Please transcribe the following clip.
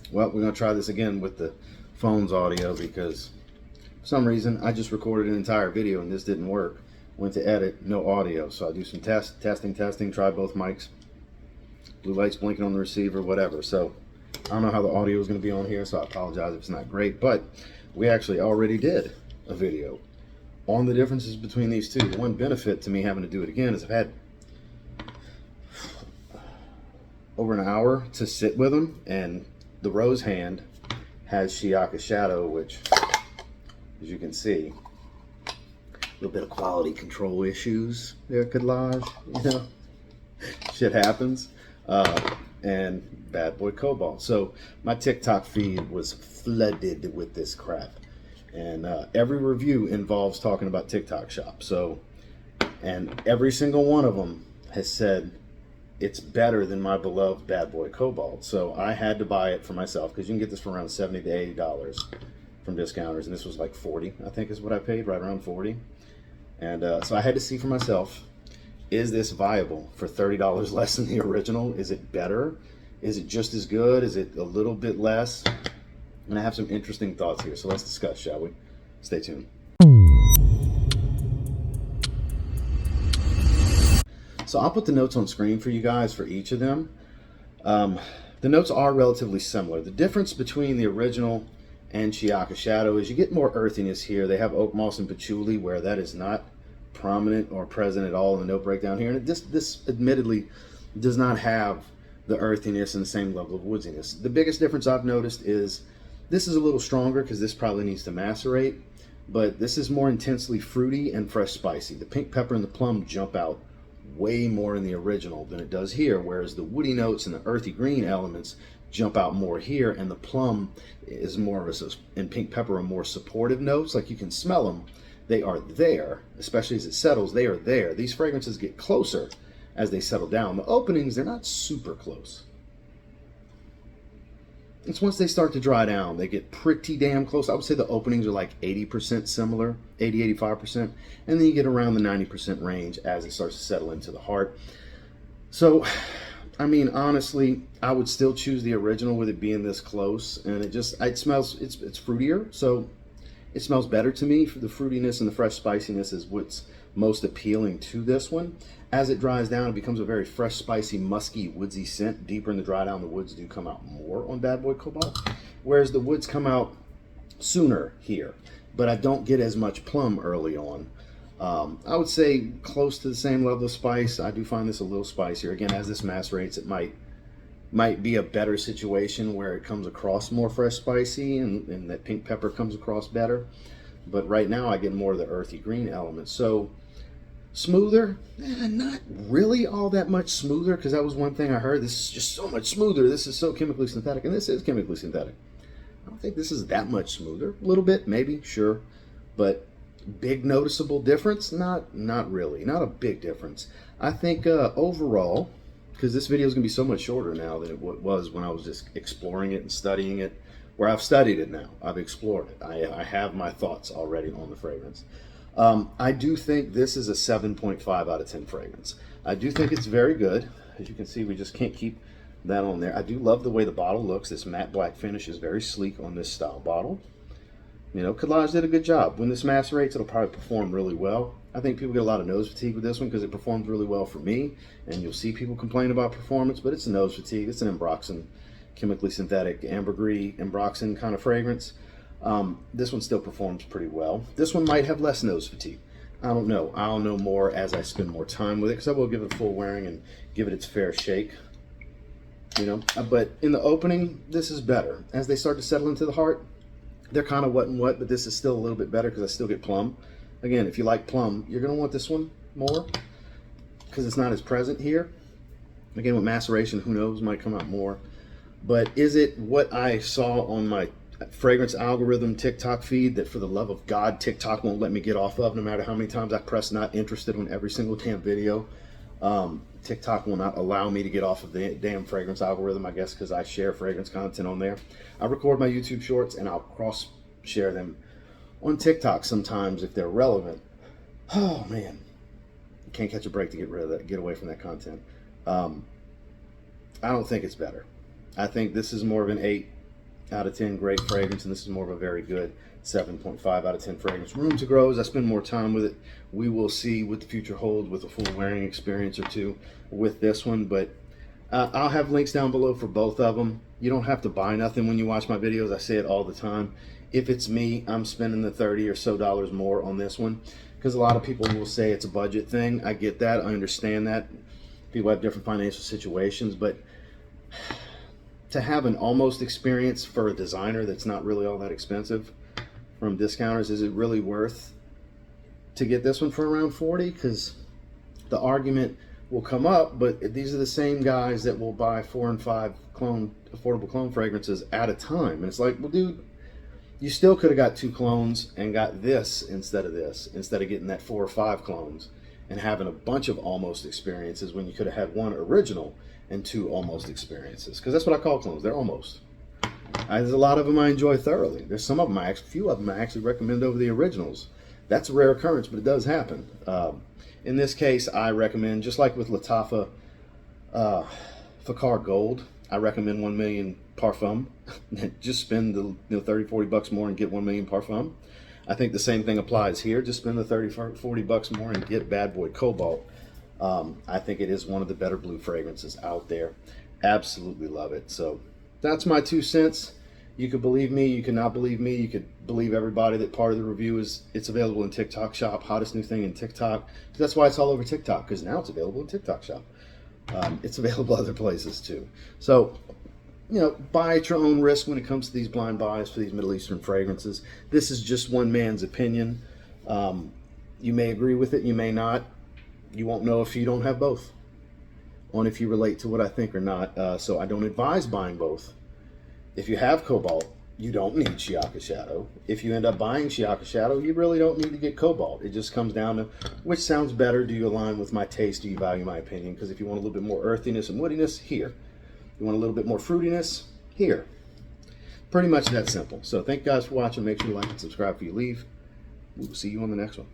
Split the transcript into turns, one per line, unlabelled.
Well, we're going to try this again with the phone's audio because for some reason I just recorded an entire video and this didn't work. Went to edit, no audio. So I do some testing, try both mics. Blue light's blinking on the receiver, whatever. So I don't know how the audio is going to be on here, so I apologize if it's not great. But we actually already did a video on the differences between these two. The one benefit to me having to do it again is I've had over an hour to sit with them, and the rose hand has Shiyaaka shadow, which, as you can see, a little bit of quality control issues there, Khadlaj, you know, shit happens. And bad boy Cobalt. So my TikTok feed was flooded with this crap, and every review involves talking about TikTok shop. So, and every single one of them has said it's better than my beloved bad boy Cobalt. So I had to buy it for myself because you can get this for around $70 to $80 from discounters, and this was like 40, I think is what I paid, right around 40. And so I had to see for myself, is this viable for $30 less than the original? Is it better? Is it just as good? Is it a little bit less? And I have some interesting thoughts here, so let's discuss, shall we? Stay tuned. So I'll put the notes on screen for you guys for each of them. The notes are relatively similar. The difference between the original and Shiyaaka Shadow is you get more earthiness here. They have oak moss and patchouli, where that is not prominent or present at all in the note breakdown here. And this admittedly does not have the earthiness and the same level of woodiness. The biggest difference I've noticed is this is a little stronger because this probably needs to macerate, but this is more intensely fruity and fresh spicy. The pink pepper and the plum jump out way more in the original than it does here, whereas the woody notes and the earthy green elements jump out more here, and the plum is more of a, and pink pepper are more supportive notes. Like you can smell them. They are there, especially as it settles, they are there. These fragrances get closer as they settle down. The openings, they're not super close. It's once they start to dry down, they get pretty damn close. I would say the openings are like 80% similar, 80, 85%. And then you get around the 90% range as it starts to settle into the heart. So, I mean, honestly, I would still choose the original with it being this close. And it smells, it's fruitier. So it smells better to me. For the fruitiness and the fresh spiciness is what's most appealing to this one. As it dries down, it becomes a very fresh, spicy, musky, woodsy scent. Deeper in the dry down, the woods do come out more on Bad Boy Cobalt, whereas the woods come out sooner here. But I don't get as much plum early on. I would say close to the same level of spice. I do find this a little spicier. Again, as this macerates, it might be a better situation where it comes across more fresh spicy and that pink pepper comes across better. But right now I get more of the earthy green element. So smoother, not really all that much smoother, because that was one thing I heard. This is just so much smoother. This is so chemically synthetic, and this is chemically synthetic. I don't think this is that much smoother. A little bit, maybe, sure. But big noticeable difference? Not really. Not a big difference. I think overall, because this video is going to be so much shorter now than it was when I was just exploring it and studying it, where I've studied it now. I've explored it. I have my thoughts already on the fragrance. I do think this is a 7.5 out of 10 fragrance. I do think it's very good. As you can see, we just can't keep that on there. I do love the way the bottle looks. This matte black finish is very sleek on this style bottle. You know, Khadlaj did a good job. When this macerates, it'll probably perform really well. I think people get a lot of nose fatigue with this one because it performs really well for me. And you'll see people complain about performance, but it's a nose fatigue. It's an Ambroxan, chemically synthetic, ambergris, Ambroxan kind of fragrance. This one still performs pretty well. This one might have less nose fatigue. I don't know. I'll know more as I spend more time with it, because I will give it a full wearing and give it its fair shake. You know, but in the opening, this is better. As they start to settle into the heart, they're kind of what and what, but this is still a little bit better because I still get plum. Again, if you like plum, you're going to want this one more because it's not as present here. Again, with maceration, who knows, might come out more. But is it what I saw on my fragrance algorithm TikTok feed that for the love of God, TikTok won't let me get off of no matter how many times I press not interested on every single damn video? TikTok will not allow me to get off of the damn fragrance algorithm, I guess, because I share fragrance content on there. I record my YouTube shorts and I'll cross share them on TikTok sometimes if they're relevant. Oh man, can't catch a break to get rid of that, get away from that content. I don't think it's better. I think this is more of an 8 out of 10, great fragrance, and this is more of a very good 7.5 out of 10 fragrance. Room to grow as I spend more time with it. We will see what the future holds with a full wearing experience or two with this one, but I'll have links down below for both of them. You don't have to buy nothing when you watch my videos. I say it all the time. If it's me, I'm spending the $30 or so more on this one, because a lot of people will say it's a budget thing. I get that. I understand that. People have different financial situations, but to have an almost experience for a designer that's not really all that expensive from discounters, is it really worth to get this one for around 40? Because the argument will come up, but these are the same guys that will buy 4 and 5 affordable cologne fragrances at a time, and it's like, well, dude, you still could have got 2 colognes and got this instead of getting that 4 or 5 colognes and having a bunch of almost experiences, when you could have had 1 original and 2 almost experiences, because that's what I call colognes. They're almost. There's a lot of them I enjoy thoroughly. There's some of them, a few of them I actually recommend over the originals. That's a rare occurrence, but it does happen. In this case, I recommend, just like with Lattafa Fakar Gold, I recommend 1 million Parfum. Just spend the 30, 40 bucks more and get 1 million Parfum. I think the same thing applies here. Just spend the 30, 40 bucks more and get Bad Boy Cobalt. I think it is one of the better blue fragrances out there. Absolutely love it. So that's my 2 cents. You could believe me, you could not believe me, you could believe everybody that part of the review is it's available in TikTok Shop, hottest new thing in TikTok. That's why it's all over TikTok, because now it's available in TikTok Shop. It's available other places too. So, you know, buy at your own risk when it comes to these blind buys for these Middle Eastern fragrances. This is just one man's opinion. You may agree with it, you may not. You won't know if you don't have both, on if you relate to what I think or not. So I don't advise buying both. If you have Cobalt, you don't need Shiyaaka Shadow. If you end up buying Shiyaaka Shadow, you really don't need to get Cobalt. It just comes down to which sounds better. Do you align with my taste? Do you value my opinion? Because if you want a little bit more earthiness and woodiness, here. You want a little bit more fruitiness, here. Pretty much that simple. So thank you guys for watching. Make sure you like and subscribe before you leave. We'll see you on the next one.